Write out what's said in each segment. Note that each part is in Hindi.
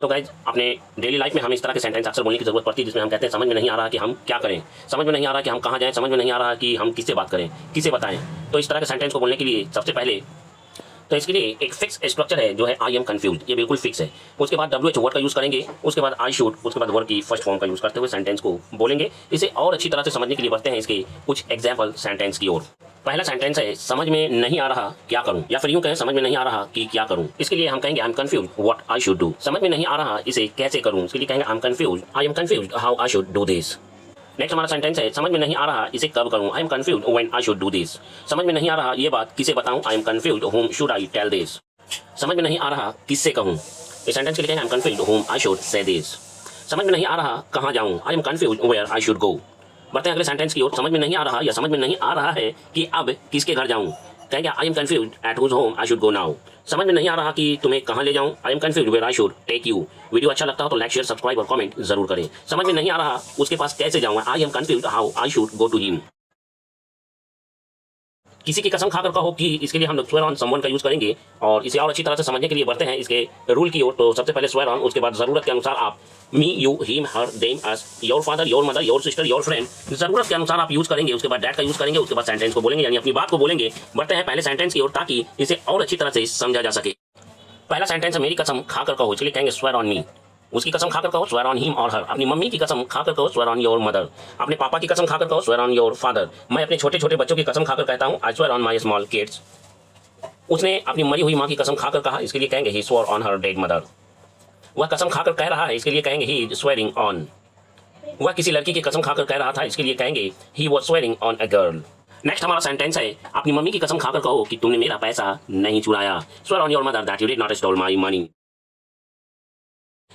तो गाइज अपने डेली लाइफ में हमें इस तरह के सेंटेंस अक्सर बोलने की जरूरत पड़ती है जिसमें हम कहते हैं समझ में नहीं आ रहा कि हम क्या करें, समझ में नहीं आ रहा कि हम कहाँ जाएं, समझ में नहीं आ रहा कि हम किससे बात करें, किसे बताएं। तो इस तरह के सेंटेंस को बोलने के लिए सबसे पहले तो इसके लिए एक फिक्स स्ट्रक्चर है जो है आई एम कन्फ्यूज, ये बिल्कुल फिक्स है। उसके बाद WH वर्ड का यूज़ करेंगे, उसके बाद आई शुड, उसके बाद वर्ड की फर्स्ट फॉर्म का यूज़ करते हुए सेंटेंस को बोलेंगे। इसे और अच्छी तरह से समझने के लिए बढ़ते हैं इसके कुछ एग्जाम्पल सेंटेंस की ओर। पहला सेंटेंस है समझ में नहीं आ रहा क्या करूं, या फिर यूं कहें समझ में नहीं आ रहा कि क्या करूं। इसके लिए हम कहेंगे I am confuse what I should do. समझ में नहीं आ रहा इसे कैसे करूं, इसके लिए कहेंगे I am confuse how I should do this. Next हमारा सेंटेंस है समझ में नहीं आ रहा इसे कब करूं, आई am confuse when I should do this. समझ में नहीं आ रहा ये बात किसे बताऊं, आई am confuse whom should I tell this। समझ में नहीं आ रहा किससे कहूं, इस सेंटेंस के लिए कहेंगे I am confuse whom I should say this। समझ में नहीं आ रहा कहां जाऊं, I am confuse where I should go। बढ़ते हैं अगले सेंटेंस की ओर। समझ में नहीं आ रहा या समझ में नहीं आ रहा है कि अब किसके घर जाऊं, कहेंगे I am confuse at whose home I should go now. समझ में नहीं आ रहा कि तुम्हें कहां ले जाऊं, I am confuse where I should take you. Video अच्छा लगता हो तो लाइक शेयर सब्सक्राइब और कमेंट जरूर करें। समझ में नहीं आ रहा उसके पास कैसे जाऊं, I am confuse how I should go to him. किसी की कसम खाकर कहो कि इसके लिए हम लोग स्वेयर ऑन समवन का यूज करेंगे और इसे और अच्छी तरह से समझने के लिए बढ़ते हैं इसके रूल की ओर। तो सबसे पहले स्वेयर ऑन, उसके बाद जरूरत के अनुसार आप me, you, him, her, them, us, your father, your mother, your sister, your friend, जरूरत के अनुसार आप यूज करेंगे। उसके बाद डैट का यूज करेंगे, उसके बाद सेंटेंस को बोलेंगे यानी अपनी बात को बोलेंगे। बढ़ते हैं पहले सेंटेंस की ओर ताकि इसे और अच्छी तरह से समझा जा सके। पहला सेंटेंस है मेरी कसम खाकर कहो, इसके लिए कहेंगे स्वेयर ऑन मी। उसकी कसम खाकर कहो स्वेयर ऑन हिम और हर। अपनी मम्मी की कसम खाकर कहो स्वेयर ऑन योर मदर। अपने पापा की कसम खाकर कहो स्वेयर ऑन योर फादर। मैं अपने छोटे छोटे बच्चों की कसम खाकर कहता हूँ I swear on my small kids. उसने अपनी मरी हुई माँ की कसम खाकर कहा, इसके लिए कहेंगे he swear on her dead mother. वह कसम खाकर कह रहा है, इसके लिए कहेंगे ही इज स्वेयरिंग ऑन। वह किसी लड़की की कसम खाकर कह रहा था, इसके लिए कहेंगे he was swearing on a girl. Next हमारा सेंटेंस है अपनी मम्मी की कसम खाकर कहो कि तुमने मेरा पैसा नहीं चुराया, swear on your mother that you did not stole my money.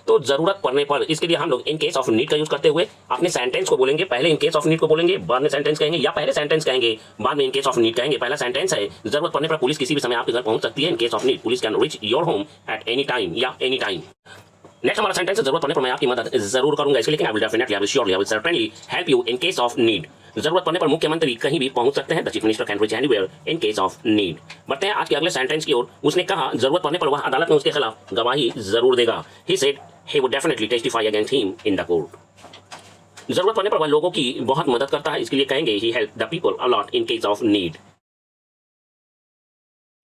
तो जरूरत पड़ने पर इसके लिए हम लोग इन केस ऑफ नीड का यूज करते हुए अपने सेंटेंस को बोलेंगे। पहले इन केस ऑफ नीड को बोलेंगे, बाद में सेंटेंस कहेंगे, या पहले सेंटेंस कहेंगे बाद में इन केस ऑफ नीड कहेंगे। पहला सेंटेंस है जरूरत पड़ने पर पुलिस किसी भी समय आपके घर पहुंच सकती है। In case of need police can reach your home at any time या एनी टाइम। नेक्स्ट हमारा सेंटेंस है जरूरत पड़ने पर मैं आपकी मदद जरूर करूंगा, इसके लिए I will definitely, I will surely, I will certainly help you in case of need. जरूरत पड़ने पर मुख्यमंत्री कहीं भी पहुंच सकते हैं, the chief minister can reach anywhere in case of need. बढ़ते हैं आज के अगले सेंटेंस की ओर। उसने कहा जरूरत पड़ने पर वह अदालत में उसके खिलाफ गवाही जरूर देगा, he said he would definitely testify against him in the court। जरूरत पड़ने पर वह लोगों की बहुत मदद करता है, इसके लिए कहेंगे he helped the people a lot in case of need।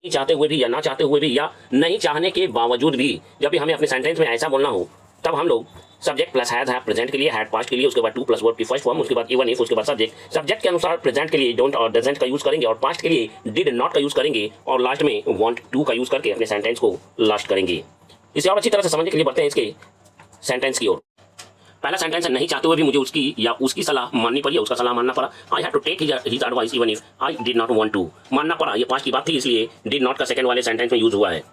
नहीं चाहते हुए भी या ना चाहते हुए भी या नहीं चाहने के बावजूद भी जब भी हमें अपने सेंटेंस में ऐसा बोलना हो तब हम लोग सब्जेक्ट प्लस हैज, प्रेजेंट के लिए, हैड पास्ट के लिए, उसके बाद टू प्लस वर्ब की फर्स्ट फॉर्म, उसके बाद इवन इफ, उसके बाद सब्जेक्ट। सब्जेक्ट के अनुसार प्रेजेंट के लिए डोंट और डजंट का यूज करेंगे और पास्ट के लिए डिड नॉट का यूज करेंगे और लास्ट में वांट टू का यूज करके अपने सेंटेंस को लास्ट करेंगे। इसे और अच्छी तरह से समझने के लिए बढ़ते हैं इसके सेंटेंस की ओर। पहला सेंटेंस है नहीं चाहते हुए भी मुझे उसकी या उसकी सलाह माननी पड़ी, उसका सलाह मानना पड़ा। I had to take his advice even if I did not want to. मानना पड़ा, ये पास्ट की बात थी इसलिए डिड नॉट का सेकंड वाले सेंटेंस में यूज हुआ है।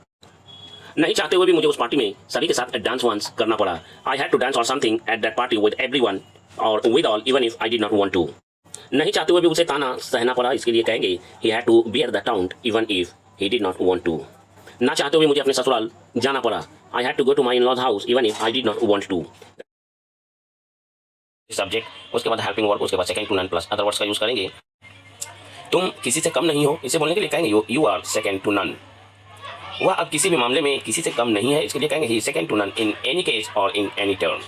नहीं चाहते हुए भी मुझे उस पार्टी में सभी के साथ डांस वांस करना पड़ा। आई हैड टू डांस और something at that party with everyone और with all even if I did not want to. नहीं चाहते हुए भी उसे ताना सहना पड़ा, इसके लिए कहेंगे he had to bear the town even if he did not want to. ना चाहते हुए मुझे अपने ससुराल जाना पड़ा, I had to go to my in laws house even if I did not want to. Subject, उसके बाद हेल्पिंग वर्ब, उसके बाद second to none plus other words का यूज करेंगे। तुम किसी से कम नहीं हो, इसे बोलने के लिए कहेंगे you are second to none. वह अब किसी भी मामले में किसी से कम नहीं है, इसके लिए कहेंगे he second to none in any case और इन एनी टर्न।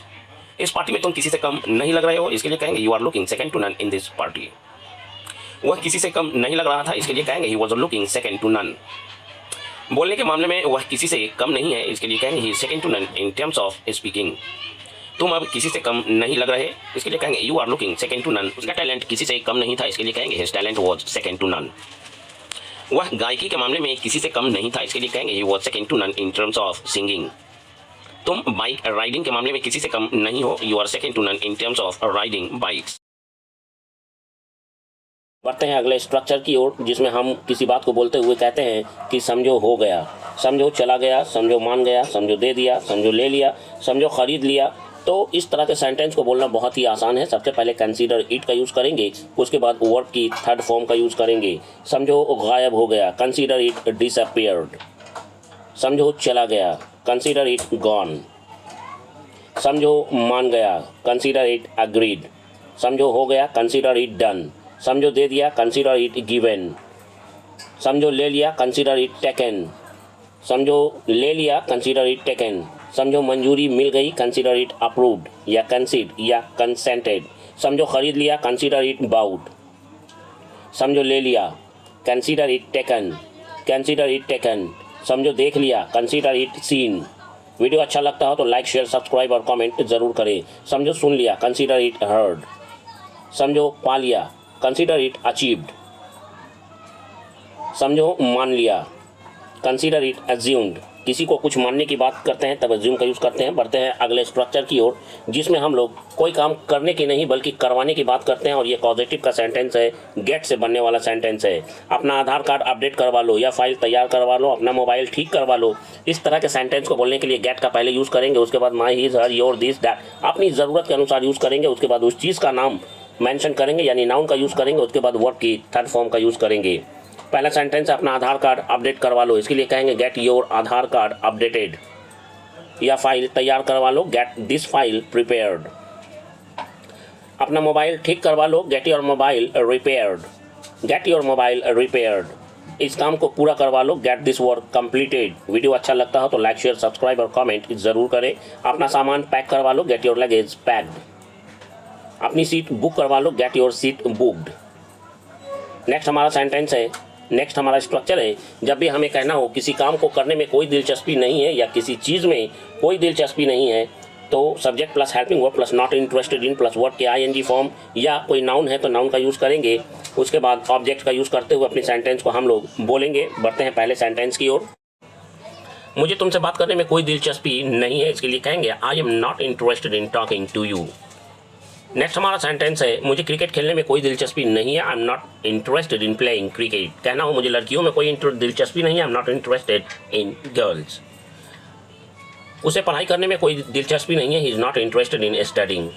इस पार्टी में तुम किसी से कम नहीं लग रहे हो, इसके लिए कहेंगे you are looking second to none in this party. वह किसी से कम नहीं लग रहा था, इसके लिए कहेंगे he was looking second to none. बोलने के मामले में वह किसी से कम नहीं है, इसके लिए कहेंगे he second to none in terms of speaking. तुम अब किसी से कम नहीं लग रहे, इसके लिए कहेंगे you are looking second to none. उसका टैलेंट किसी से कम नहीं था, इसके लिए कहेंगे his talent was second to none. वह गायकी के मामले में किसी से कम नहीं था, इसके लिए कहेंगे he was second to none in terms of singing. तुम बाइक राइडिंग के मामले में किसी से कम नहीं हो, you are second to none in terms of riding bikes. बढ़ते हैं अगले स्ट्रक्चर की ओर, जिसमें हम किसी बात को बोलते हुए कहते हैं कि समझो हो गया, समझो चला गया, समझो मान गया, समझो दे दिया, समझो ले लिया, समझो खरीद लिया। तो इस तरह के सेंटेंस को बोलना बहुत ही आसान है। सबसे पहले कंसीडर इट का यूज़ करेंगे, उसके बाद वर्ब की थर्ड फॉर्म का यूज़ करेंगे। समझो गायब हो गया, कंसीडर इट डिसअपीयर्ड। समझो चला गया, कंसीडर इट गॉन। समझो मान गया, कंसीडर इट अग्रीड। समझो हो गया, कंसीडर इट डन। समझो दे दिया, कंसीडर इट गिवन। समझो ले लिया, कंसीडर इट टेकन। समझो ले लिया, कंसीडर इट टेकन। समझो मंजूरी मिल गई, कंसीडर इट अप्रूव्ड या कंसीड या कंसेंटेड। समझो खरीद लिया, कंसीडर इट बाउट। समझो ले लिया, consider it taken, consider it taken. समझो देख लिया, कंसीडर इट सीन। वीडियो अच्छा लगता हो तो लाइक शेयर सब्सक्राइब और कमेंट जरूर करें। समझो सुन लिया, कंसीडर इट हर्ड। समझो पा लिया, कंसीडर इट अचीव्ड। समझो मान लिया, कंसीडर इट एज्यूम्ड। किसी को कुछ मानने की बात करते हैं तब एज्यूम का यूज़ करते हैं। बढ़ते हैं अगले स्ट्रक्चर की ओर, जिसमें हम लोग कोई काम करने की नहीं बल्कि करवाने की बात करते हैं, और ये पॉजिटिव का सेंटेंस है, गेट से बनने वाला सेंटेंस है। अपना आधार कार्ड अपडेट करवा लो या फाइल तैयार करवा लो, अपना मोबाइल ठीक करवा लो। इस तरह के सेंटेंस को बोलने के लिए गेट का पहले यूज़ करेंगे, उसके बाद my, his, her, your, this, that अपनी ज़रूरत के अनुसार यूज़ करेंगे। उसके बाद उस चीज़ का नाम मेंशन करेंगे यानी नाउन का यूज़ करेंगे। उसके बाद वर्ब की थर्ड फॉर्म का यूज़ करेंगे। पहला सेंटेंस है अपना आधार कार्ड अपडेट करवा लो, इसके लिए कहेंगे get your Aadhaar card updated. या फाइल तैयार करवा लो, गेट दिस फाइल प्रिपेयर्ड। अपना मोबाइल ठीक करवा लो, get your mobile repaired, get your mobile repaired. इस काम को पूरा करवा लो, get this work completed. Video अच्छा लगता हो तो लाइक शेयर सब्सक्राइब और कमेंट जरूर करें। अपना सामान पैक करवा लो, गेट योर लगेज पैक्ड। अपनी सीट बुक करवा लो, get your seat booked. Next हमारा सेंटेंस है, नेक्स्ट हमारा स्ट्रक्चर है, जब भी हमें कहना हो किसी काम को करने में कोई दिलचस्पी नहीं है या किसी चीज़ में कोई दिलचस्पी नहीं है, तो subject plus helping verb plus not interested in plus word के आईएनजी फॉर्म, या कोई नाउन है तो नाउन का यूज़ करेंगे। उसके बाद ऑब्जेक्ट का यूज़ करते हुए अपनी सेंटेंस को हम लोग बोलेंगे। बढ़ते हैं पहले सेंटेंस की ओर। मुझे तुमसे बात करने में कोई दिलचस्पी नहीं है, इसके लिए कहेंगे I am not interested in talking to you. Next हमारा सेंटेंस है, मुझे क्रिकेट खेलने में कोई दिलचस्पी नहीं है, I am not interested in playing cricket. कहना हो मुझे लड़कियों में कोई दिलचस्पी नहीं है, I am not interested in girls. उसे पढ़ाई करने में कोई दिलचस्पी नहीं है, he is not interested in studying.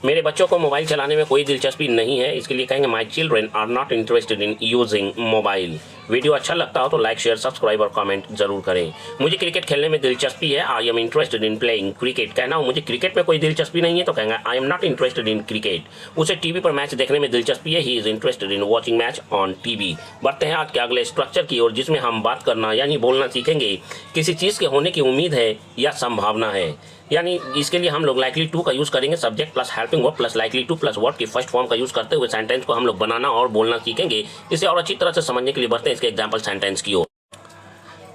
मेरे बच्चों को मोबाइल चलाने में कोई दिलचस्पी नहीं है, इसके लिए कहेंगे my children are not interested in using mobile. Video अच्छा लगता हो तो लाइक शेयर सब्सक्राइब और कमेंट जरूर करें। मुझे क्रिकेट खेलने में दिलचस्पी है, I am interested in playing cricket. कहना हो मुझे क्रिकेट में कोई दिलचस्पी नहीं है तो कहेंगे I am not interested in cricket. उसे टीवी पर मैच देखने में दिलचस्पी है, he is interested in watching match on TV. बढ़ते हैं आज के अगले स्ट्रक्चर की ओर, जिसमें हम बात करना यानी बोलना सीखेंगे किसी चीज़ के होने की उम्मीद है या संभावना है। यानी इसके लिए हम लोग लाइकली टू का यूज़ करेंगे, subject plus helping verb plus likely two plus word की फर्स्ट फॉर्म का यूज़ करते हुए सेंटेंस को हम लोग बनाना और बोलना सीखेंगे। इसे और अच्छी तरह से समझने के लिए बढ़ते हैं इसके एग्जाम्पल सेंटेंस की ओर।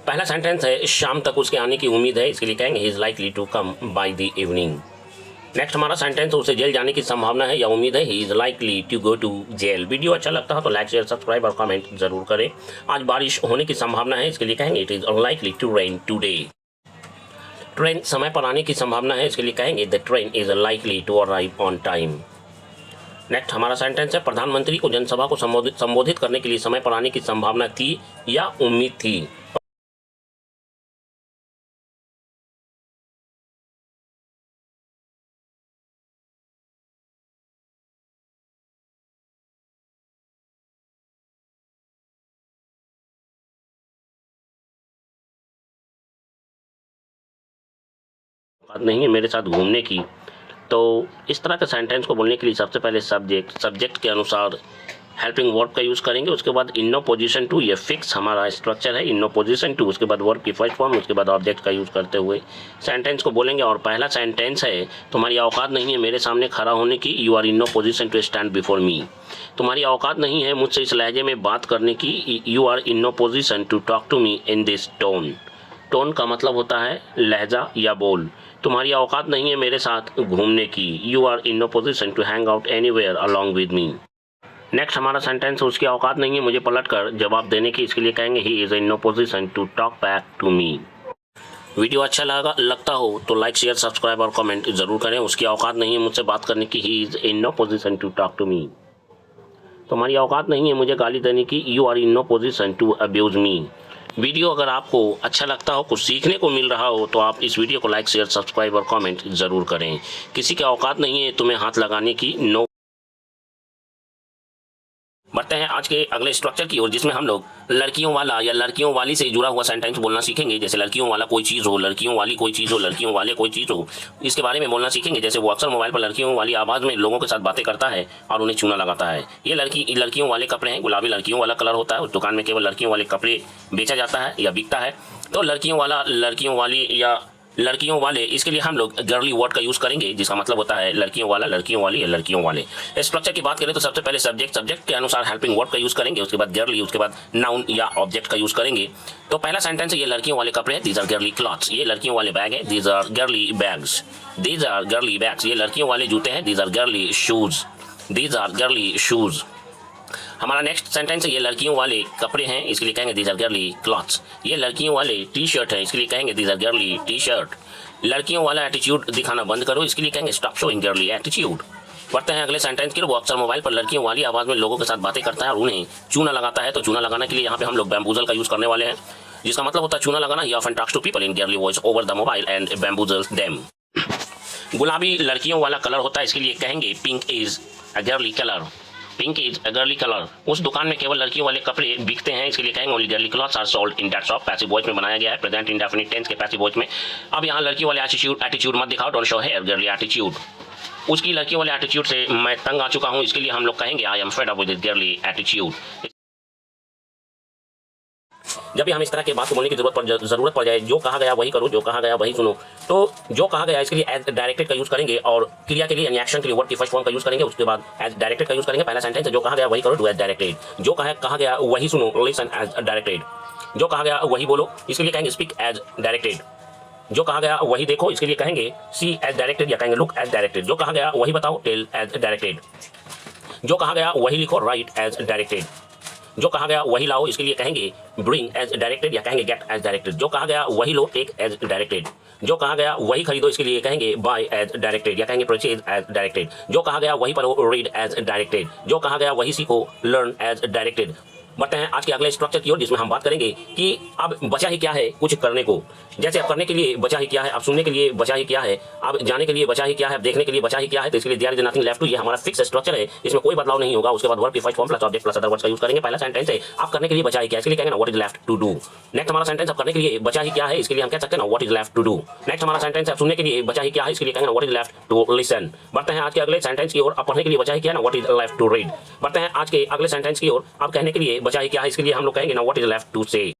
पहला सेंटेंस है, शाम तक उसके आने की उम्मीद है, इसके लिए कहेंगे he is likely to come by the evening. Next हमारा सेंटेंस, उसे जेल जाने की संभावना है या उम्मीद है, he is likely to go to jail. Video अच्छा लगता हो तो लाइक शेयर सब्सक्राइब और कमेंट जरूर करें। आज बारिश होने की संभावना है, इसके लिए कहेंगे it is unlikely to rain today. Train समय पर आने की संभावना है, इसके लिए कहेंगे the train is likely to arrive on time. Next हमारा सेंटेंस है, प्रधानमंत्री को जनसभा को संबोधित करने के लिए समय पर आने की संभावना थी या उम्मीद थी। बात नहीं है मेरे साथ घूमने की। तो इस तरह के सेंटेंस को बोलने के लिए सबसे पहले सब्जेक्ट के अनुसार हेल्पिंग वर्ब का यूज़ करेंगे। उसके बाद इन नो पोजीशन टू, ये फिक्स हमारा स्ट्रक्चर है, इन नो पोजीशन टू। उसके बाद वर्ब की फर्स्ट फॉर्म, उसके बाद ऑब्जेक्ट का यूज़ करते हुए सेंटेंस को बोलेंगे। और पहला सेंटेंस है, तुम्हारी औकात नहीं है मेरे सामने खड़ा होने की, you are in no position to stand before me. तुम्हारी औकात नहीं है मुझसे इस लहजे में बात करने की, you are in no position to talk to me in this tone. Tone का मतलब होता है लहजा या बोल। तुम्हारी औकात नहीं है मेरे साथ घूमने की, you are in no position to hang out anywhere along with me. Next हमारा सेंटेंस, उसकी औकात नहीं है मुझे पलटकर जवाब देने की, इसके लिए कहेंगे he is in no position to talk back to me. Video अच्छा लगता हो तो लाइक शेयर सब्सक्राइब और कमेंट जरूर करें। उसकी औकात नहीं है मुझसे बात करने की, he is in no position to talk to me. तुम्हारी औकात नहीं है मुझे गाली देने की, you are in no position to abuse me. Video अगर आपको अच्छा लगता हो, कुछ सीखने को मिल रहा हो, तो आप इस वीडियो को लाइक शेयर सब्सक्राइब और कमेंट ज़रूर करें। किसी की औकात नहीं है तुम्हें हाथ लगाने की, नो। बढ़ते हैं आज के अगले स्ट्रक्चर की ओर, जिसमें हम लोग लड़कियों वाला या लड़कियों वाली से जुड़ा हुआ सेंटेंस बोलना सीखेंगे। जैसे लड़कियों वाला कोई चीज़ हो, लड़कियों वाली कोई चीज़ हो, लड़कियों वाले कोई चीज़ हो, इसके बारे में बोलना सीखेंगे। जैसे वो अक्सर मोबाइल पर लड़कियों वाली आवाज़ में लोगों के साथ बातें करता है और उन्हें चूना लगाता है। ये लड़कियों वाले कपड़े हैं, गुलाबी लड़कियों वाला कलर होता है, उस दुकान में केवल लड़कियों वाले कपड़े बेचा जाता है या बिकता है। तो लड़कियों वाला, लड़कियों वाली या लड़कियों वाले, इसके लिए हम लोग गर्ली वर्ड का यूज करेंगे जिसका मतलब होता है लड़कियों वाला, लड़कियों वाली या लड़कियों वाले। स्ट्रक्चर की बात करें तो सबसे पहले सब्जेक्ट के अनुसार हेल्पिंग वर्ड का यूज करेंगे, उसके बाद गर्ली, उसके बाद नाउन या ऑब्जेक्ट का यूज करेंगे। तो पहला सेंटेंस है ये लड़कियों वाले कपड़े हैं, दीज आर गर्ली क्लॉथ्स, ये लड़कियों वाले बैग है, these are girly bags, these are girly bags, ये लड़कियों वाले जूते हैं, these are girly shoes, these are girly shoes. हमारा नेक्स्ट सेंटेंस है ये लड़कियों वाले कपड़े हैं, इसके लिए कहेंगे दीज आर गर्ली क्लॉथ्स, ये लड़कियों वाले टी शर्ट है, इसके लिए कहेंगे these are girly T shirt. लड़कियों वाला एटीट्यूड दिखाना बंद करो, इसके लिए कहेंगे स्टॉप शोइंग गर्ली एटीट्यूड। बढ़ते हैं अगले सेंटेंस की। वो अक्सर मोबाइल पर लड़कियों वाली आवाज में लोगों के साथ बातें करता है और उन्हें चूना लगाता है। तो चूना लगाने के लिए यहाँ पे हम लोग बैम्बूजल का यूज करने वाले हैं, जिसका मतलब होता है चूना लगाना। He often talks to people in girly voice over the mobile and bamboozles them. गुलाबी लड़कियों वाला कलर होता है, इसके लिए कहेंगे pink is a girly colour, pink is a girly colour. उस दुकान में केवल लड़कियों वाले कपड़े बिकते हैं, इसके लिए कहेंगे only girly clothes are sold in that shop. Passive voice में बनाया गया है, प्रेजेंट इंडेफिनिट टेंस के पैसिव वॉइस में। अब यहाँ लड़की वाले एटीट्यूड मत दिखाओ, don't show here girly attitude. उसकी लड़की वाले एटीट्यूड से मैं तंग आ चुका हूँ, इसके लिए हम लोग कहेंगे I am fed up with this girly attitude. जब भी हम इस तरह की बात को बोलने की जरूरत पड़ जाए, जो कहा गया वही करो, जो कहा गया वही सुनो, तो जो कहा गया इसके लिए एज डायरेक्टेड का यूज करेंगे और क्रिया के लिए यानी एक्शन के लिए वर्ड की फर्स्ट फॉर्म का यूज करेंगे, उसके बाद एज डायरेक्टेड का यूज करेंगे। पहला सेंटेंस है जो कहा गया वही करो, डू एज डायरेक्टेड। जो कहा गया वही सुनो, लिसन एज डायरेक्टेड। जो कहा गया वही बोलो, इसके लिए कहेंगे स्पीक एज डायरेक्टेड। जो कहा गया वही देखो, इसके लिए कहेंगे सी एज डायरेक्टेड या कहेंगे लुक एज डायरेक्टेड। जो कहा गया वही बताओ, टेल एज डायरेक्टेड। जो कहा गया वही लिखो, राइट एज डायरेक्टेड। जो कहा गया वही लाओ, इसके लिए कहेंगे ब्रिंग एज डायरेक्टेड या कहेंगे गेट एज डायरेक्टेड। जो कहा गया वही लो, टेक एज डायरेक्टेड। जो कहा गया वही खरीदो, इसके लिए कहेंगे बाय एज डायरेक्टेड या कहेंगे परचेज एज डायरेक्टेड। जो कहा गया वही पढ़ो, रीड एज डायरेक्टेड। जो कहा गया वही सीखो, लर्न एज डायरेक्टेड। बढ़ते हैं आज के अगले स्ट्रक्चर की ओर, जिसमें हम बात करेंगे कि अब बचा ही क्या है कुछ करने को। जैसे अब करने के लिए बचा ही क्या है, अब सुनने के लिए बचा ही क्या है, अब जाने के लिए बचा ही क्या है, अब देखने के लिए बचा ही क्या है। तो इसके लिए there is nothing left to, ये हमारा फिक्स स्ट्रक्चर है, इसमें कोई बदलाव नहीं होगा। उसके बाद वर्ब की first form plus object plus other words का यूज करेंगे। पहला सेंटेंस है आप करने के लिए बचा ही क्या, इसके लिए कहेंगे what is left to do. Next हमारा सेंटेंस अब करने के लिए बचा ही क्या है, इसके लिए हम कह सकते हैं what is left to do. Next हमारा सेंटेंस है सुनने के लिए बचा ही क्या है, इसके लिए कहेंगे what is left to listen. बढ़ते हैं आज के अगले सेंटेंस की ओर। अब पढ़ने के लिए बचा ही क्या है ना, what is left to read. बढ़ते हैं आज के अगले सेंटेंस की ओर। अब कहने के लिए बचा ही क्या है, इसके लिए हम लोग कहेंगे ना व्हाट इज लेफ्ट टू से।